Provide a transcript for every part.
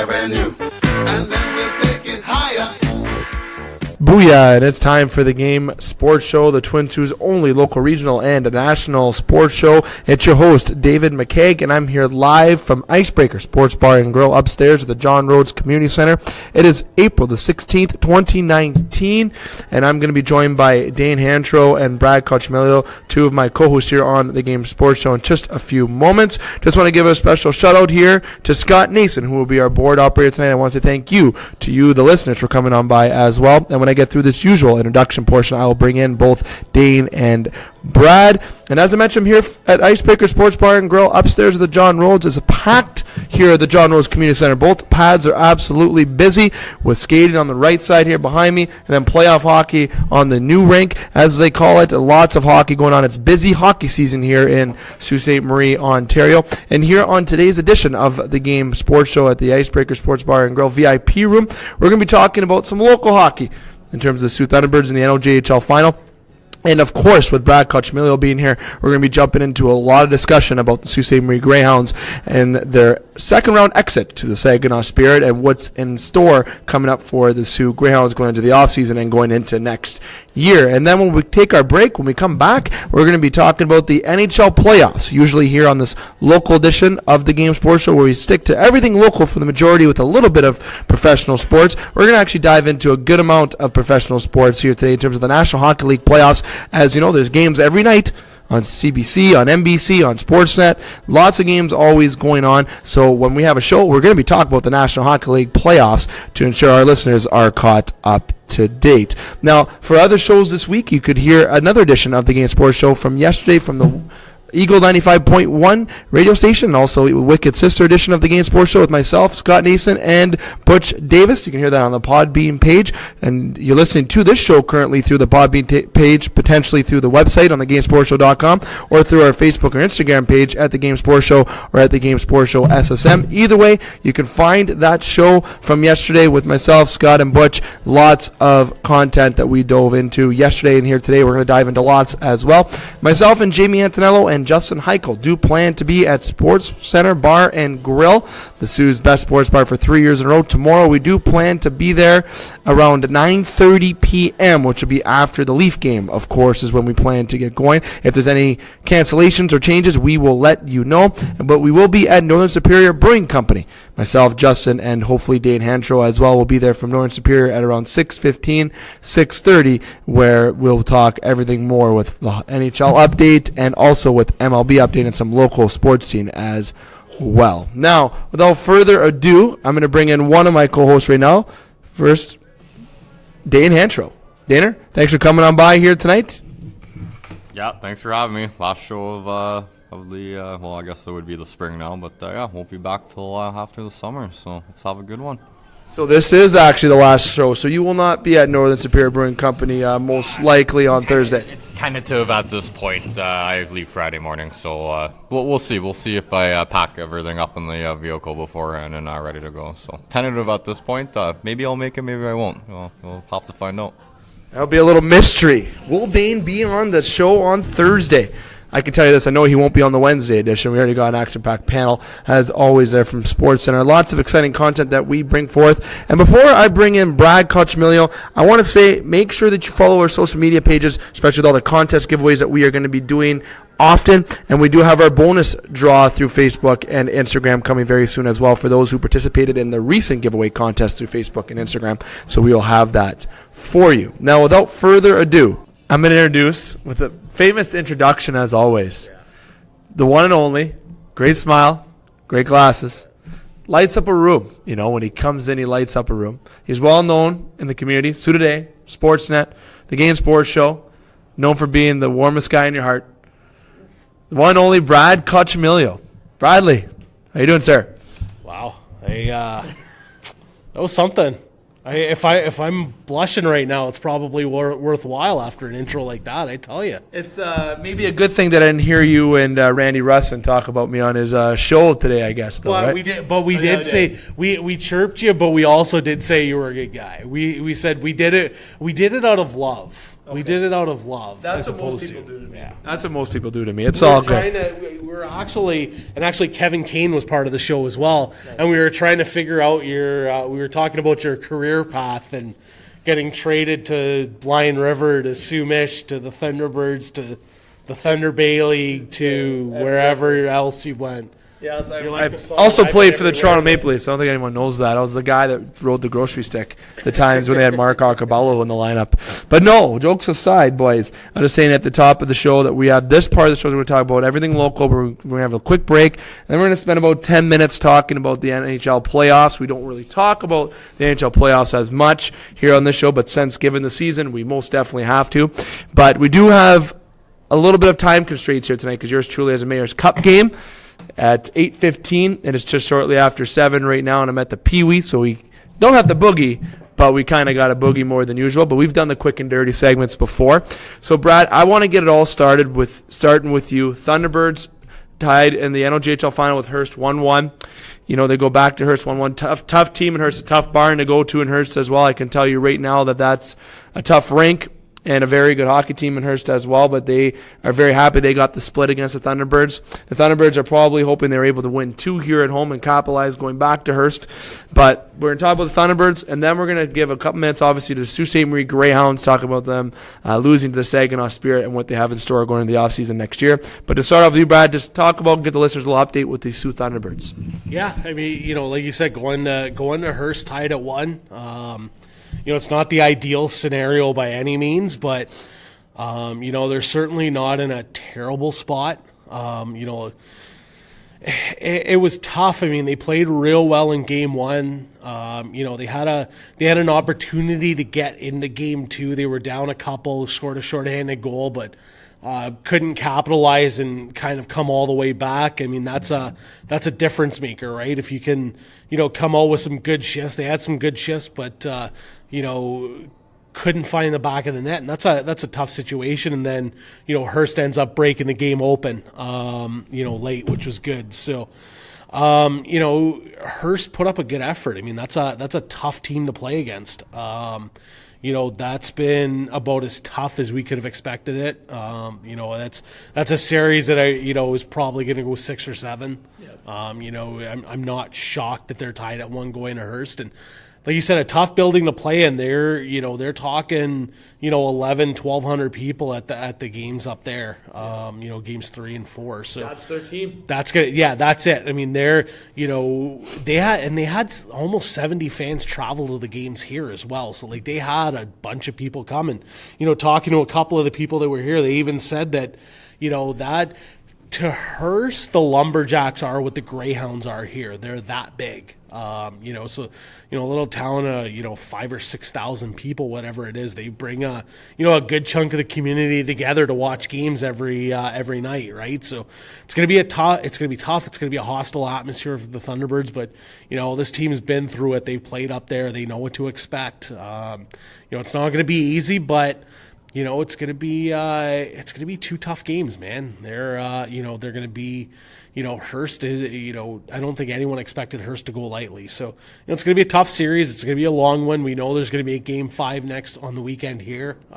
Avenue, and then we'll take it higher. Booyah, and it's time for the Game Sports Show, the Twin Sault's only local, regional, and national sports show. It's your host, David McCaig, and I'm here live from Icebreakers Sports Bar and Grill upstairs at the John Rhodes Community Centre. It is April the 16th, 2019, and I'm going to be joined by Dane Hanchrow and Brad Coccimiglio, two of my co-hosts here on the Game Sports Show in just a few moments. Just want to give a special shout-out here to Scott Nason, who will be our board operator tonight. I want to say thank you to you, the listeners, for coming on by as well. And when I get through this usual introduction portion, I will bring in both Dane and Brad. And as I mentioned, here at Icebreaker Sports Bar and Grill upstairs at the John Rhodes is packed here at the John Rhodes Community Centre. Both pads are absolutely busy with skating on the right side here behind me, and then playoff hockey on the new rink, as they call it. Lots of hockey going on. It's busy hockey season here in Sault Ste. Marie, Ontario. And here on today's edition of the Game Sports Show at the Icebreaker Sports Bar and Grill VIP room, we're going to be talking about some local hockey in terms of the Soo Thunderbirds in the NOJHL final. And, of course, with Brad Coccimiglio being here, we're going to be jumping into a lot of discussion about the Sault Ste. Marie Greyhounds and their second-round exit to the Saginaw Spirit and what's in store coming up for the Sault Greyhounds going into the offseason and going into next year. And then when we take our break, when we come back, we're going to be talking about the NHL Playoffs, usually here on this local edition of the Game Sports Show, where we stick to everything local for the majority with a little bit of professional sports. We're going to actually dive into a good amount of professional sports here today in terms of the National Hockey League playoffs. As you know, there's games every night on CBC, on NBC, on Sportsnet. Lots of games always going on. So when we have a show, we're going to be talking about the National Hockey League playoffs to ensure our listeners are caught up to date. Now, for other shows this week, you could hear another edition of the Game Sports Show from yesterday from the Eagle 95.1 radio station, and also Wicked Sister edition of the Game Sports Show with myself, Scott Nason, and Butch Davis. You can hear that on the Podbean page, and you're listening to this show currently through the Podbean page, potentially through the website on thegamesportshow.com, or through our Facebook or Instagram page at the Game Sports Show or at the Game Sports Show SSM. Either way, you can find that show from yesterday with myself, Scott, and Butch. Lots of content that we dove into yesterday and here today. We're going to dive into lots as well. Myself and Jamie Antonello and Justin Heichel do plan to be at Sportscenter Bar and Grill, the Sioux's best sports bar for 3 years in a row. Tomorrow we do plan to be there around 9:30 p.m., which will be after the Leaf game, of course, is when we plan to get going. If there's any cancellations or changes, we will let you know. But we will be at Northern Superior Brewing Company. Myself, Justin, and hopefully Dane Hanchrow as well will be there from Northern Superior at around 6:15, 6:30, where we'll talk everything more with the NHL update and also with MLB update and some local sports scene as well. Now, without further ado, I'm going to bring in one of my co-hosts right now. First, Dane Hanchrow. Daner, thanks for coming on by here tonight. Yeah, thanks for having me. Last show of the, well, I guess it would be the spring now, but yeah, won't be back till after the summer, so let's have a good one. So this is actually the last show, so you will not be at Northern Superior Brewing Company most likely on Thursday. It's tentative at this point. I leave Friday morning, so we'll see. We'll see if I pack everything up in the vehicle beforehand and ready to go. So tentative at this point. Maybe I'll make it, maybe I won't. We'll have to find out. That'll be a little mystery. Will Dane be on the show on Thursday? I can tell you this, I know he won't be on the Wednesday edition. We already got an action-packed panel, as always, there from Sportscenter. Lots of exciting content that we bring forth. And before I bring in Brad Coccimiglio, I want to say make sure that you follow our social media pages, especially with all the contest giveaways that we are going to be doing often. And we do have our bonus draw through Facebook and Instagram coming very soon as well for those who participated in the recent giveaway contest through Facebook and Instagram. So we will have that for you. Now, without further ado, I'm going to introduce, with a famous introduction as always, the one and only, great smile, great glasses, lights up a room. You know, when he comes in, he lights up a room. He's well known in the community, Soo Today, Sportsnet, the Game Sports Show, known for being the warmest guy in your heart. The one and only Brad Coccimiglio. Bradley, how you doing, sir? Wow. That was something. If I'm blushing right now, it's probably worthwhile after an intro like that, I tell you. It's maybe a good thing that I didn't hear you and Randy Russin talk about me on his show today, I guess, though, right? We did say we chirped you, but we also did say you were a good guy. We said we did it out of love. Okay. We did it out of love. That's what most people do to me. Yeah. That's what most people do to me. It's all good. We were actually Kevin Kane was part of the show as well, and we were trying to figure out we were talking about your career path and getting traded to Blind River, to Sumish, to the Thunderbirds, to the Thunder Bay League, to wherever else you went. Yeah, I also played for the Toronto Maple Leafs. I don't think anyone knows that. I was the guy that rode the grocery stick the times when they had Mark Arcaballo in the lineup. But no, jokes aside, boys, I'm just saying at the top of the show that we have this part of the show we're going to talk about everything local. We're going to have a quick break, and then we're going to spend about 10 minutes talking about the NHL playoffs. We don't really talk about the NHL playoffs as much here on this show, but since given the season, we most definitely have to. But we do have a little bit of time constraints here tonight because yours truly has a Mayor's Cup game at 8:15, and it's just shortly after 7 right now, and I'm at the Pee Wee, so we don't have the boogie, but we kind of got a boogie more than usual, but we've done the quick and dirty segments before. So, Brad, I want to get it all started starting with you. Thunderbirds tied in the NOJHL final with Hearst 1-1. You know, they go back to Hearst 1-1. Tough team in Hearst, a tough barn to go to in Hearst as well. I can tell you right now that that's a tough rink and a very good hockey team in Hearst as well, but they are very happy they got the split against the Thunderbirds. The Thunderbirds are probably hoping they're able to win 2 here at home and capitalize going back to Hearst. But we're going to talk about the Thunderbirds, and then we're going to give a couple minutes, obviously, to the Sault Ste. Marie Greyhounds, talk about them losing to the Saginaw Spirit and what they have in store going into the offseason next year. But to start off with you, Brad, just talk about, get the listeners a little update with the Soo Thunderbirds. Yeah, I mean, you know, like you said, going to Hearst tied at 1. You know, it's not the ideal scenario by any means, but, you know, they're certainly not in a terrible spot. You know, it was tough. I mean, they played real well in game 1. You know, they had an opportunity to get into game 2. They were down a couple, scored a shorthanded goal, but couldn't capitalize and kind of come all the way back. I mean, that's a difference maker, right? If you can, you know, come out with some good shifts. They had some good shifts, but you know, couldn't find the back of the net, and that's a tough situation. And then, you know, Hearst ends up breaking the game open, you know, late, which was good. So, you know, Hearst put up a good effort. I mean, that's a tough team to play against. You know, that's been about as tough as we could have expected it. You know, that's a series that is probably going to go 6 or 7. Yep. You know, I'm not shocked that they're tied at 1 going to Hearst. And like you said, a tough building to play in. They're talking, you know, 1,200 people at the games up there. You know, games 3 and 4. So that's their team. That's good. Yeah, that's it. I mean, you know, they had almost 70 fans travel to the games here as well. So like they had a bunch of people coming. You know, talking to a couple of the people that were here, they even said that, you know, that to Hearst, the Lumberjacks are what the Greyhounds are here. They're that big. You know, so, you know, a little town of, you know, 5,000 or 6,000 people, whatever it is, they bring a good chunk of the community together to watch games every night, right? So it's going to be tough. It's going to be a hostile atmosphere for the Thunderbirds, but, you know, this team's been through it. They've played up there. They know what to expect. You know, it's not going to be easy, but, you know, it's going to be 2 tough games, man. They're, you know, they're going to be, you know, Hearst is, you know, I don't think anyone expected Hearst to go lightly. So, you know, it's going to be a tough series. It's going to be a long one. We know there's going to be a game 5 next on the weekend here. You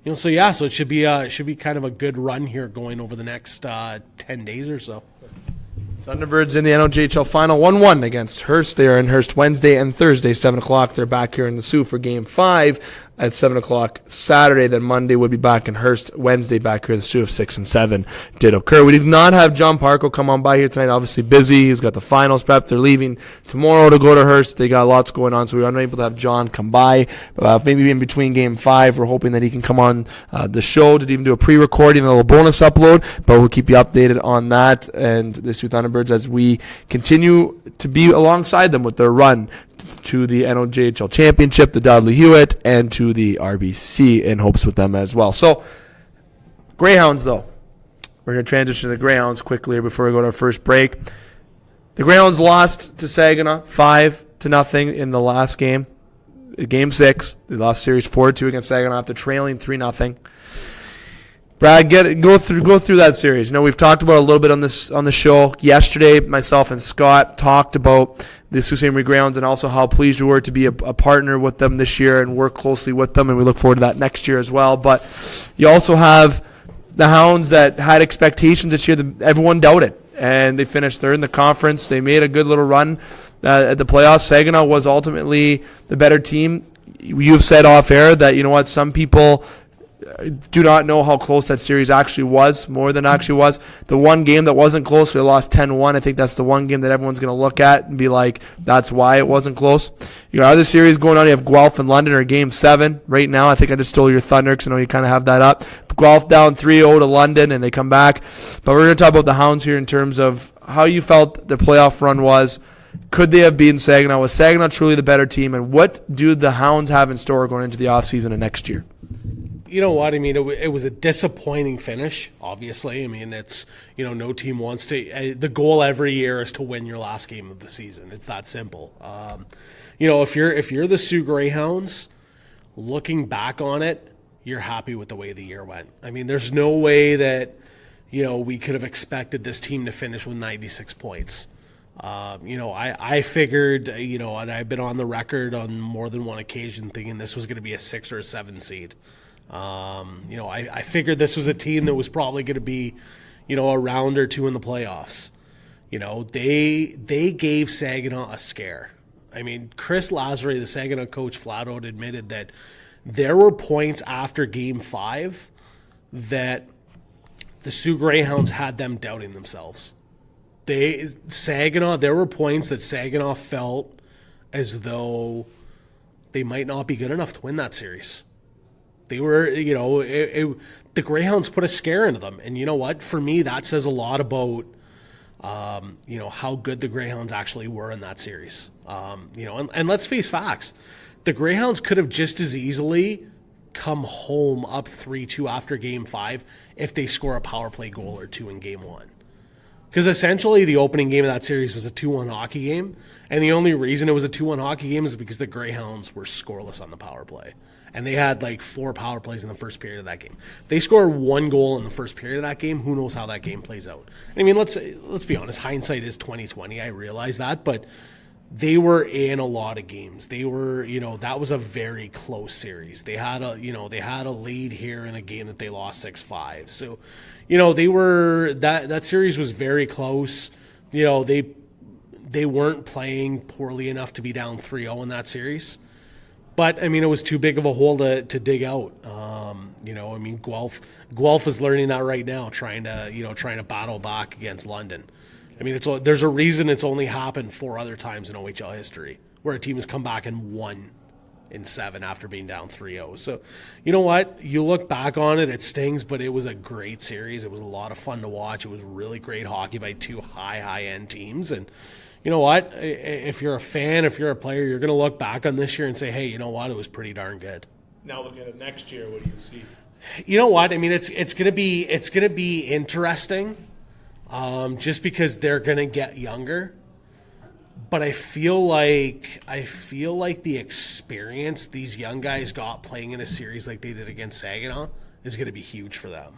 know, so yeah, so it should be kind of a good run here going over the next 10 days or so. Thunderbirds in the NOJHL final 1-1 against Hearst. They are in Hearst Wednesday and Thursday, 7 o'clock. They're back here in the Soo for game 5 at 7 o'clock Saturday. Then Monday we'll be back in Hearst. Wednesday back here in the Soo if 6 and 7 did occur. We did not have John Parko come on by here tonight. Obviously busy. He's got the finals prep. They're leaving tomorrow to go to Hearst. They got lots going on, so we were unable to have John come by. Maybe in between game 5, we're hoping that he can come on the show to even do a pre-recording, a little bonus upload, but we'll keep you updated on that and the Soo Thunderbirds as we continue to be alongside them with their run to the NOJHL Championship, the Dudley Hewitt, and to the RBC in hopes with them as well. So, Greyhounds, though. We're going to transition to the Greyhounds quickly before we go to our first break. The Greyhounds lost to Saginaw 5-0 in the last game. Game 6. They lost series 4-2 against Saginaw after trailing 3-0. Brad, go through that series. You know, we've talked about it a little bit on the show yesterday. Myself and Scott talked about the Sault Ste. Marie Greyhounds and also how pleased we were to be a partner with them this year and work closely with them, and we look forward to that next year as well. But you also have the Hounds that had expectations this year, everyone doubted. And they finished third in the conference. They made a good little run at the playoffs. Saginaw was ultimately the better team. You've said off air that, you know what, some people do not know how close that series actually was, more than actually was. The one game that wasn't close, we lost 10-1. I think that's the one game that everyone's going to look at and be like, that's why it wasn't close. Your other series going on, you have Guelph and London are Game 7 right now. I think I just stole your thunder because I know you kind of have that up. Guelph down 3-0 to London, and they come back. But we're going to talk about the Hounds here in terms of how you felt the playoff run was. Could they have beaten Saginaw? Was Saginaw truly the better team? And what do the Hounds have in store going into the offseason of next year? You know what? I mean, it was a disappointing finish, obviously. I mean, it's, no team wants to. The goal every year is to win your last game of the season. It's that simple. If you're the Soo Greyhounds, looking back on it, you're happy with the way the year went. I mean, there's no way that, we could have expected this team to finish with 96 points. I figured, and I've been on the record on more than one occasion thinking this was going to be a 6 or a 7 seed. I figured this was a team that was probably going to be, a round or two in the playoffs. They gave Saginaw a scare. I mean, Chris Lazare, the Saginaw coach, flat out admitted that there were points after Game 5 that the Soo Greyhounds had them doubting themselves. There were points that Saginaw felt as though they might not be good enough to win that series. They were, the Greyhounds put a scare into them. And you know what? For me, that says a lot about, how good the Greyhounds actually were in that series. And let's face facts. The Greyhounds could have just as easily come home up 3-2 after Game 5 if they score a power play goal or two in Game 1. Because essentially the opening game of that series was a 2-1 hockey game. And the only reason it was a 2-1 hockey game is because the Greyhounds were scoreless on the power play. And they had 4 power plays in the first period of that game. If they score 1 goal in the first period of that game, who knows how that game plays out. I mean, let's be honest, hindsight is 20/20. I realize that, but they were in a lot of games. They were, that was a very close series. They had a lead here in a game that they lost 6-5. So, they were that series was very close. They weren't playing poorly enough to be down 3-0 in that series. But I mean, it was too big of a hole to dig out. Guelph is learning that right now, trying to battle back against London. I mean, there's a reason it's only happened 4 other times in OHL history where a team has come back and won in 7 after being down 3-0. So, you know what? You look back on it, it stings, but it was a great series. It was a lot of fun to watch. It was really great hockey by 2 high-end teams. And you know what? If you're a fan, if you're a player, you're going to look back on this year and say, hey, you know what? It was pretty darn good. Now looking at next year, what do you see? You know what? I mean, it's going to be interesting, just because they're going to get younger. But I feel like the experience these young guys got playing in a series like they did against Saginaw is going to be huge for them.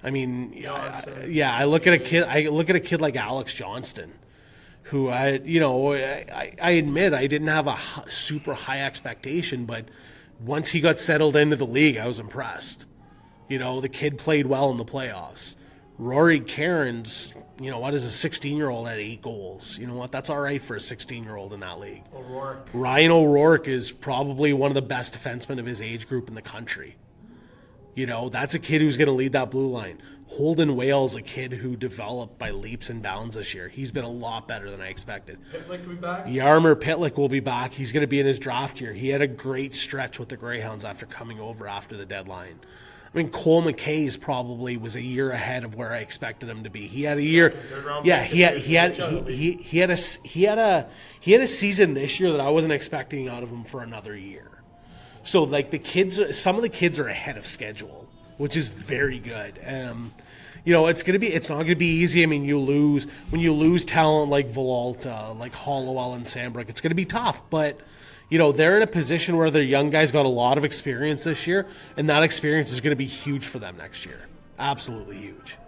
I mean, I look at a kid like Alex Johnston, who I admit I didn't have a super high expectation, but once he got settled into the league, I was impressed. The kid played well in the playoffs. Rory Cairns, is a 16-year-old at 8 goals. You know what? That's all right for a 16-year-old in that league. Ryan O'Rourke is probably one of the best defensemen of his age group in the country. That's a kid who's going to lead that blue line. Holden Wales, a kid who developed by leaps and bounds this year. He's been a lot better than I expected. Pitlick will be back? Yarmer Pitlick will be back. He's going to be in his draft year. He had a great stretch with the Greyhounds after coming over after the deadline. I mean, Cole McKay probably was a year ahead of where I expected him to be. He had a year. Yeah, he had a season this year that I wasn't expecting out of him for another year. So some of the kids are ahead of schedule, which is very good. It's not gonna be easy. I mean, when you lose talent like Villalta, like Hollowell and Sandbrook, it's gonna be tough. But they're in a position where their young guys got a lot of experience this year, and that experience is gonna be huge for them next year. Absolutely huge.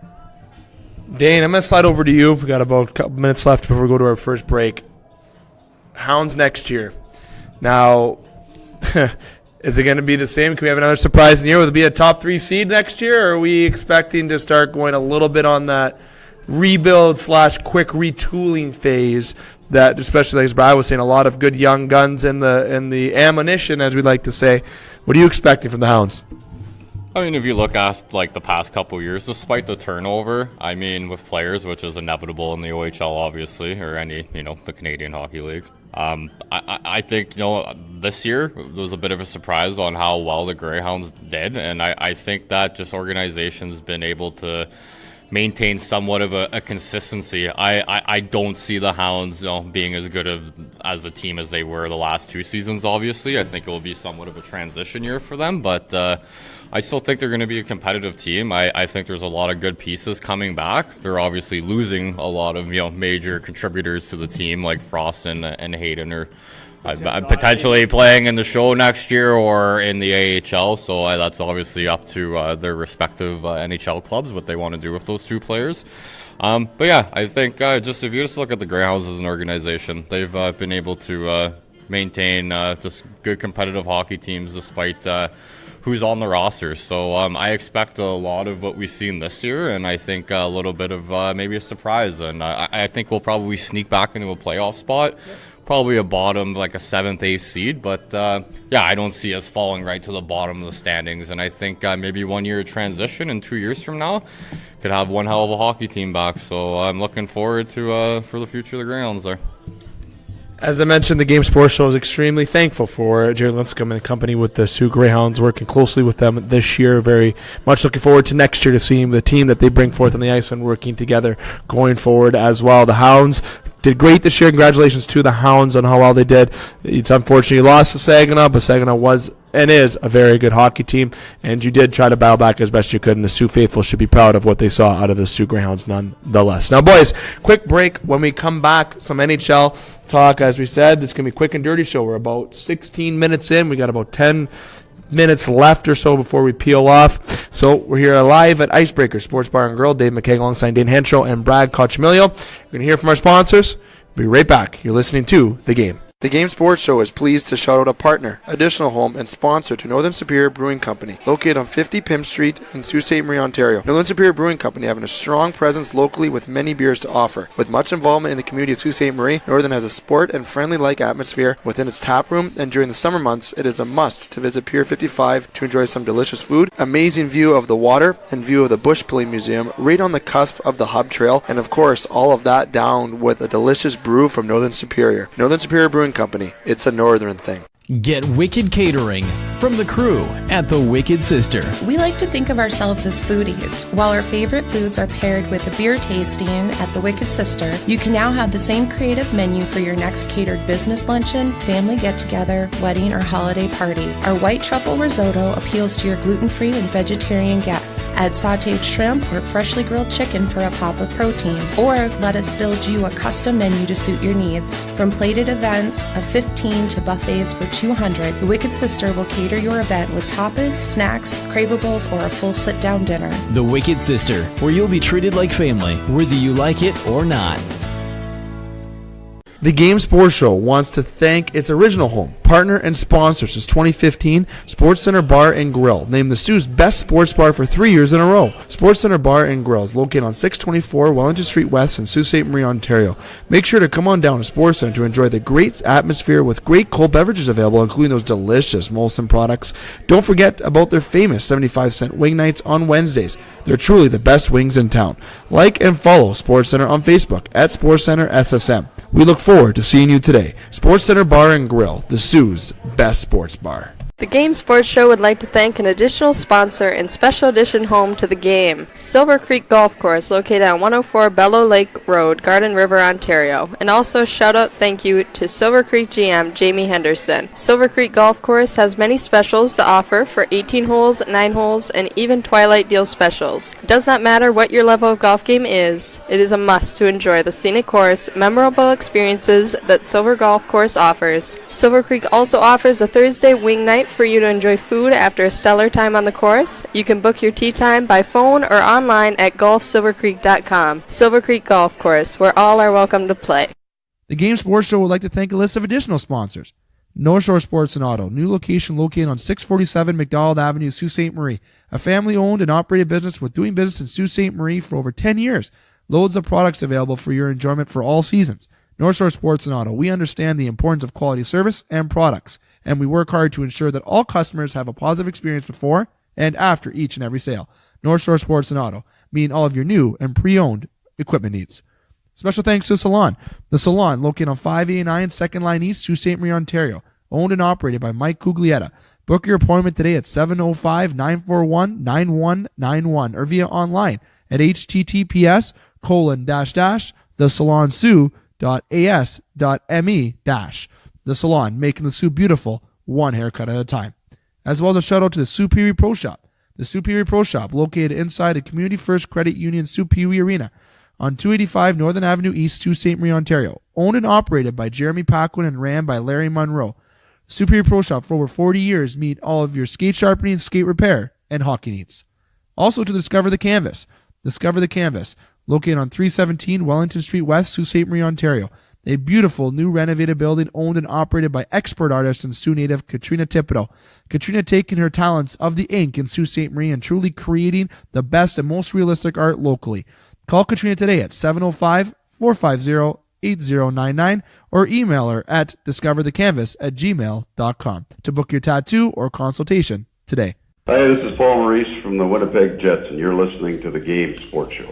Dane, I'm gonna slide over to you. We got about a couple minutes left before we go to our first break. Hounds next year. Now, Is it going to be the same? Can we have another surprise in the year? Will it be a top 3 seed next year, or are we expecting to start going a little bit on that rebuild / quick retooling phase that, especially as Brad was saying, a lot of good young guns in the ammunition, as we like to say. What are you expecting from the Hounds? I mean, if you look at the past couple years, despite the turnover, I mean, with players, which is inevitable in the OHL, obviously, or any, the Canadian Hockey League. I think, this year was a bit of a surprise on how well the Greyhounds did, and I think that just organization's been able to maintain somewhat of a consistency. I don't see the Hounds being as good as a team as they were the last 2 seasons, obviously. I think it will be somewhat of a transition year for them, but I still think they're going to be a competitive team. I think there's a lot of good pieces coming back. They're obviously losing a lot of major contributors to the team, like Frost and Hayden are potentially playing in the show next year or in the AHL, so that's obviously up to their respective NHL clubs what they want to do with those 2 players. But yeah, I think if you just look at the Greyhounds as an organization, they've been able to maintain just good competitive hockey teams despite who's on the roster. So I expect a lot of what we've seen this year, and I think a little bit of maybe a surprise. And I think we'll probably sneak back into a playoff spot. Yep. Probably a bottom, like a 7th, 8th seed. But I don't see us falling right to the bottom of the standings. And I think maybe 1 year of transition and 2 years from now could have one hell of a hockey team back. So I'm looking forward to for the future of the Greyhounds there. As I mentioned, the Game Sports Show is extremely thankful for Jerry Linscomb and the company with the Sioux Greyhounds, working closely with them this year. Very much looking forward to next year to seeing the team that they bring forth on the ice and working together going forward as well. The Hounds did great this year. Congratulations to the Hounds on how well they did. It's unfortunately lost to Saginaw, but Saginaw was and is a very good hockey team, and you did try to battle back as best you could, and the Sioux faithful should be proud of what they saw out of the Sioux Greyhounds nonetheless. Now, boys, quick break. When we come back, some NHL talk. As we said, it's going to be a quick and dirty show. We're about 16 minutes in. We got about 10 minutes left or so before we peel off. So we're here live at Icebreakers Sports Bar and Grill. Dave McCaig alongside Dane Hanchrow and Brad Coccimiglio. We're going to hear from our sponsors. We'll be right back. You're listening to The Game. The Game Sports Show is pleased to shout out a partner, additional home, and sponsor to Northern Superior Brewing Company, located on 50 Pym Street in Sault Ste. Marie, Ontario. Northern Superior Brewing Company having a strong presence locally with many beers to offer. With much involvement in the community of Sault Ste. Marie, Northern has a sport and friendly-like atmosphere within its tap room, and during the summer months, it is a must to visit Pier 55 to enjoy some delicious food, amazing view of the water, and view of the Bush Pulling Museum right on the cusp of the Hub Trail, and of course, all of that down with a delicious brew from Northern Superior. Northern Superior Brewing Company. It's a northern thing. Get Wicked Catering from the crew at the Wicked Sister. We like to think of ourselves as foodies. While our favorite foods are paired with a beer tasting at the Wicked Sister, you can now have the same creative menu for your next catered business luncheon, family get-together, wedding, or holiday party. Our white truffle risotto appeals to your gluten-free and vegetarian guests. Add sautéed shrimp or freshly grilled chicken for a pop of protein. Or let us build you a custom menu to suit your needs. From plated events of 15 to buffets for 200, the Wicked Sister will cater your event with tapas, snacks, cravables, or a full sit-down dinner. The Wicked Sister, where you'll be treated like family, whether you like it or not. The Game Sports Show wants to thank its original home, partner, and sponsor since 2015, Sportscenter Bar and Grill, named the Sioux's best sports bar for 3 years in a row. Sportscenter Bar and Grill is located on 624 Wellington Street West in Sault Ste. Marie, Ontario. Make sure to come on down to Sportscenter to enjoy the great atmosphere with great cold beverages available, including those delicious Molson products. Don't forget about their famous 75-cent wing nights on Wednesdays. They're truly the best wings in town. Like and follow SportsCenter on Facebook at SportsCenter SSM. We look forward to seeing you today. SportsCenter Bar and Grill, the Sioux's best sports bar. The Game Sports Show would like to thank an additional sponsor and special edition home to the game, Silver Creek Golf Course, located at 104 Bellow Lake Road, Garden River, Ontario. And also shout out thank you to Silver Creek GM Jamie Henderson. Silver Creek Golf Course has many specials to offer for 18 holes, 9 holes, and even Twilight Deal specials. It does not matter what your level of golf game is, it is a must to enjoy the scenic course, memorable experiences that Silver Golf Course offers. Silver Creek also offers a Thursday wing night for you to enjoy food after a stellar time on the course. You can book your tee time by phone or online at golfsilvercreek.com. Silver Creek Golf Course, where all are welcome to play. The Game Sports Show would like to thank a list of additional sponsors. North Shore Sports and Auto, new location located on 647 McDonald Avenue, Sault Ste. Marie. A family-owned and operated business with doing business in Sault Ste. Marie for over 10 years. Loads of products available for your enjoyment for all seasons. North Shore Sports and Auto, we understand the importance of quality service and products, and we work hard to ensure that all customers have a positive experience before and after each and every sale. North Shore Sports and Auto, meeting all of your new and pre-owned equipment needs. Special thanks to Salon. The Salon, located on 589 2nd Line East, Sault Ste. Marie, Ontario. Owned and operated by Mike Cuglietta. Book your appointment today at 705-941-9191 or via online at https://thesalonsoo.as.me-. The Salon, making the Soo beautiful, one haircut at a time. As well as a shout out to the Superior Pro Shop. The Superior Pro Shop, located inside the Community First Credit Union Superior Arena on 285 Northern Avenue East, Sault Ste. Marie, Ontario. Owned and operated by Jeremy Paquin and ran by Larry Monroe. Superior Pro Shop for over 40 years meet all of your skate sharpening, skate repair, and hockey needs. Also to Discover the Canvas. Discover the Canvas, located on 317 Wellington Street West, Sault Ste. Marie, Ontario. A beautiful new renovated building owned and operated by expert artist and Sioux native Katrina Thibodeau. Katrina taking her talents of the ink in Sault Ste. Marie and truly creating the best and most realistic art locally. Call Katrina today at 705-450-8099 or email her at discoverthecanvas@gmail.com to book your tattoo or consultation today. Hi, this is Paul Maurice from the Winnipeg Jets, and you're listening to the Game Sports Show.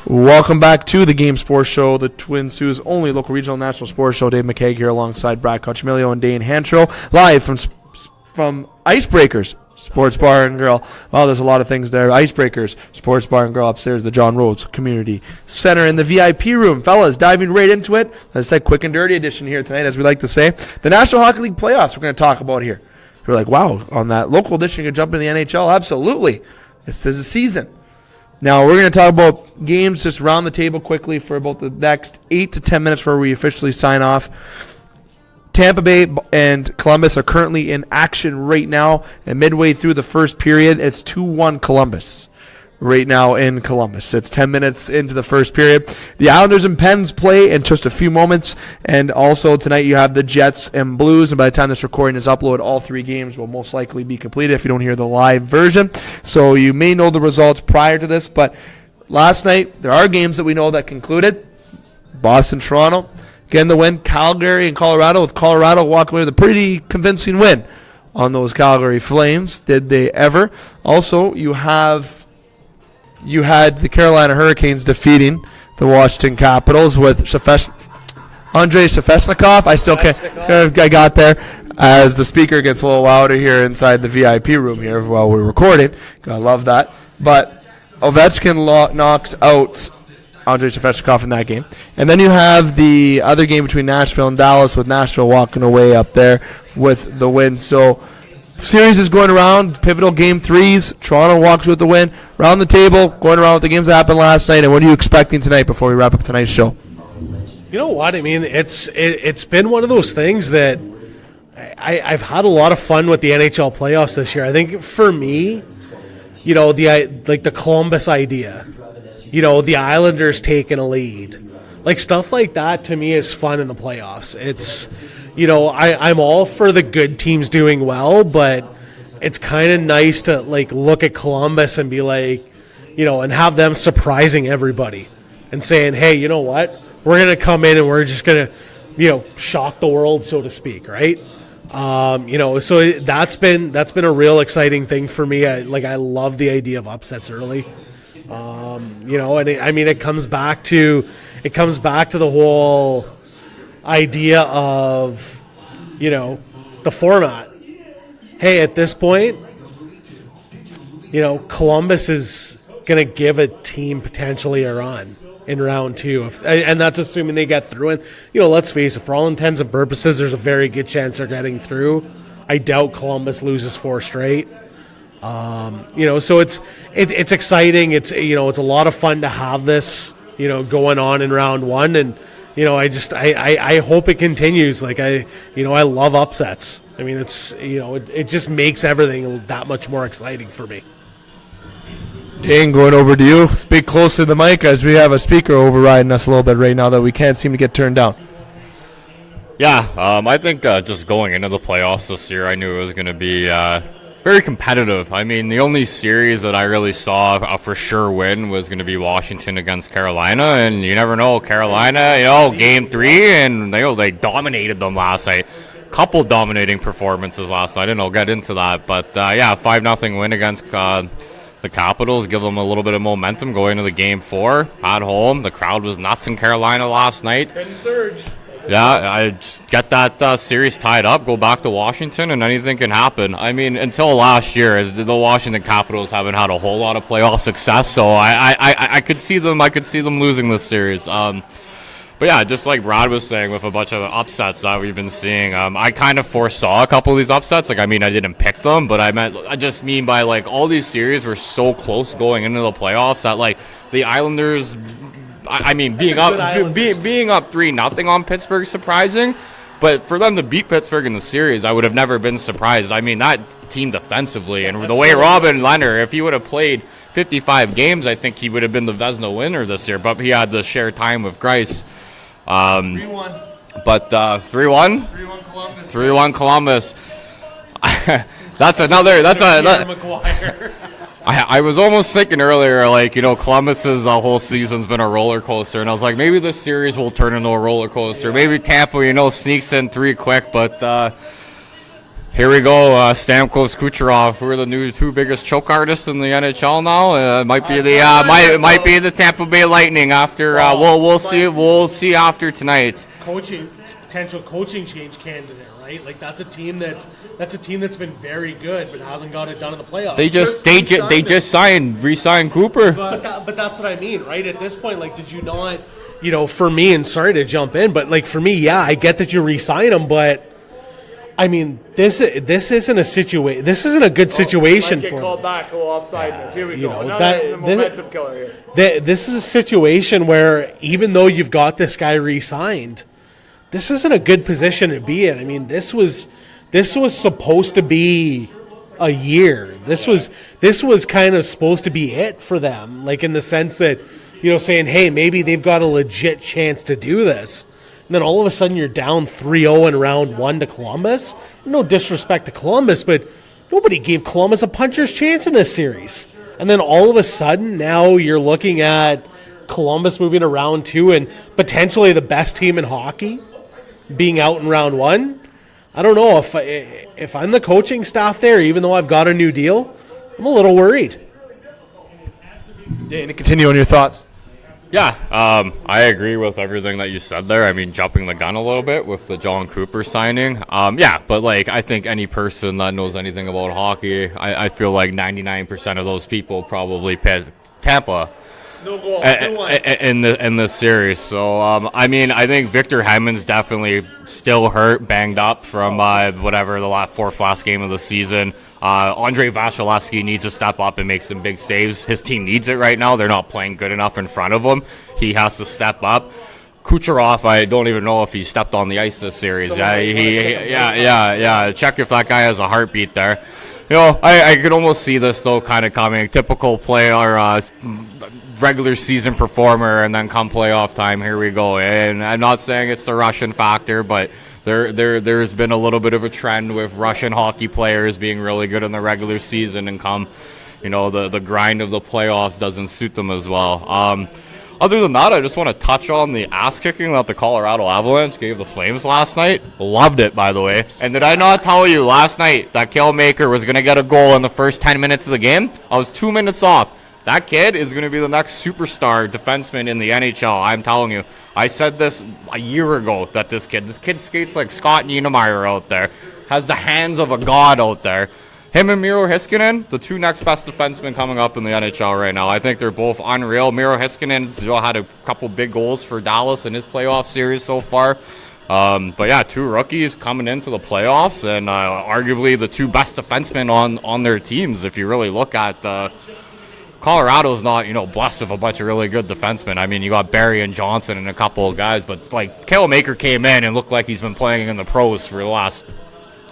Welcome back to the Game Sports Show, the Twin Sault's only local regional national sports show. Dave McCaig here alongside Brad Coccimiglio and Dane Hanchrow, live from Icebreakers Sports Bar and Grill. Well, there's a lot of things there. Icebreakers Sports Bar and Grill upstairs, the John Rhodes Community Centre in the VIP room. Fellas, diving right into it. As I said, quick and dirty edition here tonight, as we like to say. The National Hockey League playoffs we're going to talk about here. We're like, wow, on that local edition, you can jump into the NHL. Absolutely. This is a season. Now, we're going to talk about games just around the table quickly for about the next 8 to 10 minutes before we officially sign off. Tampa Bay and Columbus are currently in action right now, and midway through the first period, it's 2-1 Columbus right now in Columbus. It's 10 minutes into the first period. The Islanders and Pens play in just a few moments, and also tonight you have the Jets and Blues, and by the time this recording is uploaded, all three games will most likely be completed if you don't hear the live version. So you may know the results prior to this, but last night there are games that we know that concluded. Boston, Toronto, getting the win. Calgary and Colorado, with Colorado walking away with a pretty convincing win on those Calgary Flames. Did they ever? Also, you had the Carolina Hurricanes defeating the Washington Capitals with Andrei Shevchnikov. I got there as the speaker gets a little louder here inside the VIP room here while we're recording. I love that. But Ovechkin knocks out Andrei Shevchnikov in that game. And then you have the other game between Nashville and Dallas, with Nashville walking away up there with the win. So series is going around, pivotal game threes. Toronto walks with the win. Around the table, going around with the games that happened last night. And what are you expecting tonight before we wrap up tonight's show? You know what? I mean, it's been one of those things that I've had a lot of fun with the NHL playoffs this year. I think for me, you know, the Columbus idea, you know, the Islanders taking a lead, like stuff like that to me is fun in the playoffs. It's, you know, I'm all for the good teams doing well, but it's kind of nice to like look at Columbus and be like, you know, and have them surprising everybody and saying, hey, you know what? We're going to come in and we're just going to, you know, shock the world, so to speak, right? You know, so that's been a real exciting thing for me. I love the idea of upsets early. You know, and it comes back to the whole idea of, you know, the format. Hey, at this point, you know, Columbus is going to give a team potentially a run in round two, and that's assuming they get through. And, you know, let's face it, for all intents and purposes, there's a very good chance they're getting through. I doubt Columbus loses 4 straight. You know, so it's exciting. It's, you know, it's a lot of fun to have this, you know, going on in round one. And, you know, I hope it continues. Like, I love upsets. I mean, it's, you know, it just makes everything that much more exciting for me. Dane, going over to you. Speak close to the mic as we have a speaker overriding us a little bit right now that we can't seem to get turned down. Yeah, I think just going into the playoffs this year, I knew it was going to be very competitive. I mean, the only series that I really saw a for sure win was going to be Washington against Carolina, and you never know. Carolina, Game 3, and they dominated them last night. Couple dominating performances last night, and I'll get into that. But 5-0 win against the Capitals, give them a little bit of momentum going into the Game 4 at home. The crowd was nuts in Carolina last night. Couldn't surge. Yeah, I just get that series tied up, go back to Washington, and anything can happen. I mean, until last year, the Washington Capitals haven't had a whole lot of playoff success, so I could see them losing this series. But yeah, just like Brad was saying, with a bunch of upsets that we've been seeing, I kind of foresaw a couple of these upsets. I didn't pick them, but I just mean by all these series were so close going into the playoffs that the Islanders. Being up 3-0 on Pittsburgh, surprising, but for them to beat Pittsburgh in the series, I would have never been surprised. I mean, that team defensively and the way Robin Leonard, if he would have played 55 games, I think he would have been the Vezina winner this year. But he had to share time with Grice. 3-1. But 3-1. 3-1 Columbus. 3-1 Columbus. That's another. McGuire. I was almost thinking earlier, Columbus's whole season's been a roller coaster, and I was like, maybe this series will turn into a roller coaster. Yeah. Maybe Tampa, sneaks in 3 quick, but here we go. Stamkos, Kucherov, who are the two biggest choke artists in the NHL now. Might be the Tampa Bay Lightning after. We'll see after tonight. Potential coaching change candidate, right? That's a team that's been very good but hasn't got it done in the playoffs. They just re-signed Cooper. But that's what I mean, right? At this point, did you not? For me, and sorry to jump in, but for me, yeah, I get that you re-sign him, but I mean, this isn't a situation. This isn't a good situation for. Called back a little offside. Here we go. Momentum killer here. This is a situation where even though you've got this guy re-signed, this isn't a good position to be in. I mean, this was supposed to be a year. This was kind of supposed to be it for them, in the sense that, saying, hey, maybe they've got a legit chance to do this. And then all of a sudden you're down 3-0 in round 1 to Columbus. No disrespect to Columbus, but nobody gave Columbus a puncher's chance in this series. And then all of a sudden now you're looking at Columbus moving to round 2 and potentially the best team in hockey being out in round 1. I don't know if I'm the coaching staff there, even though I've got a new deal, I'm a little worried. Dane, to continue on your thoughts. Yeah, I agree with everything that you said there. I mean, jumping the gun a little bit with the John Cooper signing. But I think any person that knows anything about hockey, I feel like 99% of those people probably picked Tampa. No goal. In this series. So, I think Victor Hedman's definitely still hurt, banged up from the last game of the season. Andrei Vasilevsky needs to step up and make some big saves. His team needs it right now. They're not playing good enough in front of him. He has to step up. Kucherov, I don't even know if he stepped on the ice this series. Check if that guy has a heartbeat there. I could almost see this though kind of coming. Typical player, regular season performer, and then come playoff time, here we go. And I'm not saying it's the Russian factor, but there's been a little bit of a trend with Russian hockey players being really good in the regular season, and come, the grind of the playoffs doesn't suit them as well. Other than that, I just want to touch on the ass kicking that the Colorado Avalanche gave the Flames last night. Loved it, by the way. And did I not tell you last night that Cale Maker was going to get a goal in the first 10 minutes of the game? I was 2 minutes off. That kid is going to be the next superstar defenseman in the NHL. I'm telling you. I said this a year ago that this kid skates like Scott Niedermayer out there. Has the hands of a god out there. Him and Miro Heiskanen, the two next best defensemen coming up in the NHL right now. I think they're both unreal. Miro Heiskanen had a couple big goals for Dallas in his playoff series so far. Two rookies coming into the playoffs, and arguably the two best defensemen on their teams. If you really look at Colorado's not, blessed with a bunch of really good defensemen. I mean, you got Barry and Johnson and a couple of guys, but Cale Maker came in and looked like he's been playing in the pros for the last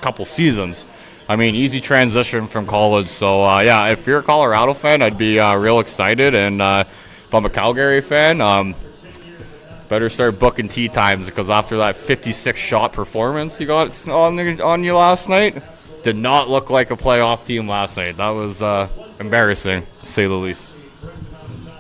couple seasons. I mean, easy transition from college. So, if you're a Colorado fan, I'd be real excited. And if I'm a Calgary fan, better start booking tee times, because after that 56-shot performance you got on you last night, did not look like a playoff team last night. That was embarrassing, to say the least.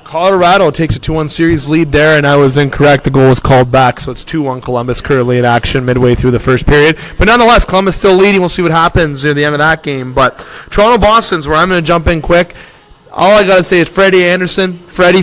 Colorado takes a 2-1 series lead there, and I was incorrect. The goal was called back, so it's 2-1 Columbus currently in action midway through the first period. But nonetheless, Columbus still leading. We'll see what happens near the end of that game. But Toronto-Boston's where I'm going to jump in quick. All I got to say is Freddie Anderson. Freddie.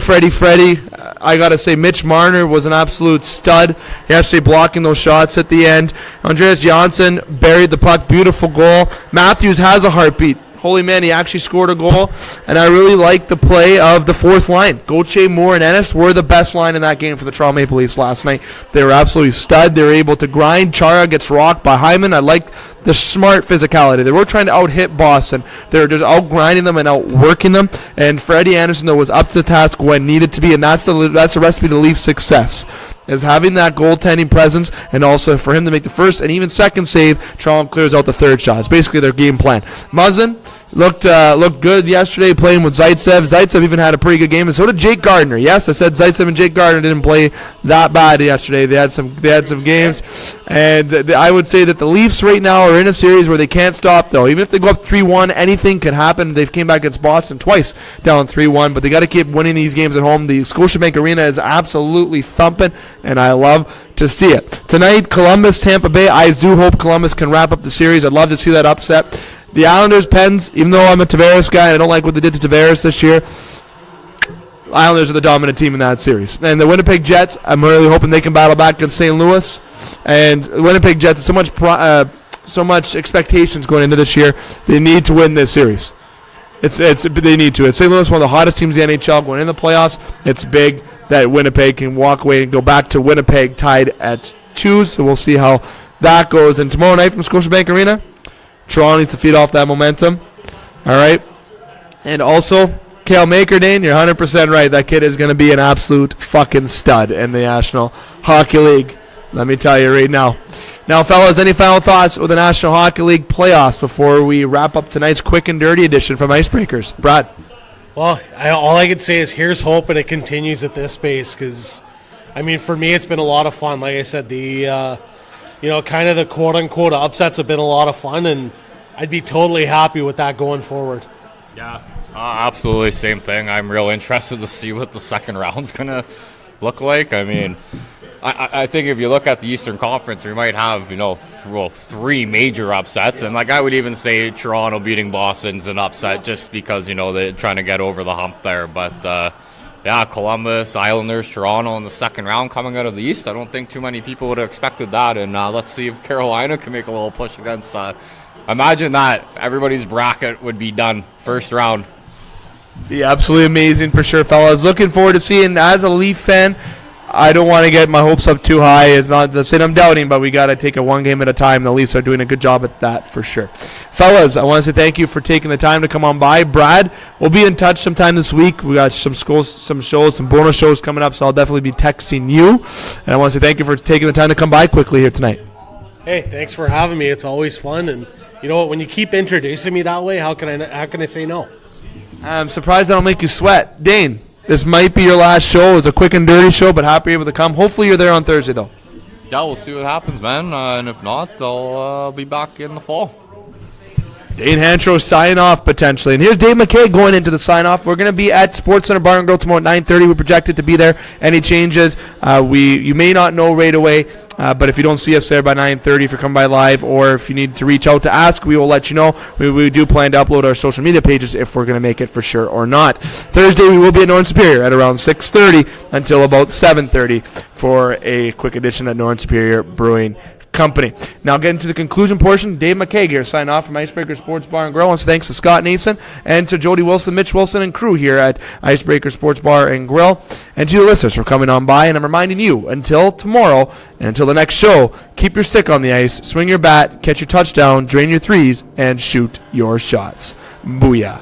I got to say Mitch Marner was an absolute stud. He actually blocking those shots at the end. Andreas Janssen buried the puck. Beautiful goal. Matthews has a heartbeat. Holy man, he actually scored a goal, and I really like the play of the fourth line. Gauthier, Moore, and Ennis were the best line in that game for the Toronto Maple Leafs last night. They were absolutely stud. They were able to grind. Chara gets rocked by Hyman. I like the smart physicality. They were trying to out-hit Boston. They were just out-grinding them and out-working them, and Freddie Anderson, though, was up to the task when needed to be, and that's the recipe to Leafs' success, is having that goaltending presence, and also for him to make the first and even second save, Toronto clears out the third shot. It's basically their game plan. Muzzin looked good yesterday playing with Zaitsev. Zaitsev even had a pretty good game, and so did Jake Gardiner. Yes, I said Zaitsev and Jake Gardiner didn't play that bad yesterday. They had some games, and I would say that the Leafs right now are in a series where they can't stop, though. Even if they go up 3-1, anything could happen. They came back against Boston twice down 3-1, but they got to keep winning these games at home. The Scotiabank Arena is absolutely thumping, and I love to see it. Tonight, Columbus, Tampa Bay. I do hope Columbus can wrap up the series. I'd love to see that upset. The Islanders, Pens, even though I'm a Tavares guy and I don't like what they did to Tavares this year, Islanders are the dominant team in that series. And the Winnipeg Jets, I'm really hoping they can battle back against St. Louis. And the Winnipeg Jets, so much expectations going into this year. They need to win this series. They need to. It's St. Louis, one of the hottest teams in the NHL going in the playoffs. It's big that Winnipeg can walk away and go back to Winnipeg tied at 2. So we'll see how that goes. And tomorrow night from Scotiabank Arena, Toronto needs to feed off that momentum. All right. And also, Cale Maker, Dane, you're 100% right. That kid is going to be an absolute fucking stud in the National Hockey League. Let me tell you right now. Now, fellas, any final thoughts with the National Hockey League playoffs before we wrap up tonight's quick and dirty edition from Icebreakers? Brad? Well, all I can say is here's hoping it continues at this pace, because, I mean, for me, it's been a lot of fun. Like I said, the kind of the quote-unquote upsets have been a lot of fun, and I'd be totally happy with that going forward. Yeah, absolutely same thing. I'm real interested to see what the second round's going to look like. I mean, I think if you look at the Eastern Conference, we might have, 3 major upsets. And, I would even say Toronto beating Boston's an upset just because, they're trying to get over the hump there. But, Columbus, Islanders, Toronto in the second round coming out of the East. I don't think too many people would have expected that. And let's see if Carolina can make a little push against imagine that. Everybody's bracket would be done first round. Be absolutely amazing for sure, fellas. Looking forward to seeing, as a Leaf fan, I don't want to get my hopes up too high. It's not to say I'm doubting, but we got to take it one game at a time. The Leafs are doing a good job at that for sure. Fellas, I want to say thank you for taking the time to come on by. Brad, we'll be in touch sometime this week. We got some shows, some bonus shows coming up, so I'll definitely be texting you. And I want to say thank you for taking the time to come by quickly here tonight. Hey, thanks for having me. It's always fun, and you know what? When you keep introducing me that way, how can I say no? I'm surprised I don't make you sweat. Dane, this might be your last show. It's a quick and dirty show, but happy you're able to come. Hopefully you're there on Thursday, though. Yeah, we'll see what happens, man. And if not, I'll be back in the fall. Dane Hanchrow sign off potentially. And here's Dave McCaig going into the sign off. We're going to be at Sportscenter Bar and Grill tomorrow at 9:30. We're projected to be there. Any changes, you may not know right away. But if you don't see us there by 9:30, if you're coming by live, or if you need to reach out to ask, we will let you know. We do plan to upload our social media pages if we're going to make it for sure or not. Thursday, we will be at Northern Superior at around 6:30 until about 7:30 for a quick edition at Northern Superior Brewing Company. Now getting to the conclusion portion, Dave McCaig here sign off from Icebreakers Sports Bar and Grill. And thanks to Scott Nason and to Jody Wilson, Mitch Wilson, and crew here at Icebreakers Sports Bar and Grill, and to you listeners for coming on by. And I'm reminding you, until tomorrow and until the next show, keep your stick on the ice, swing your bat, catch your touchdown, drain your threes, and shoot your shots. Booyah.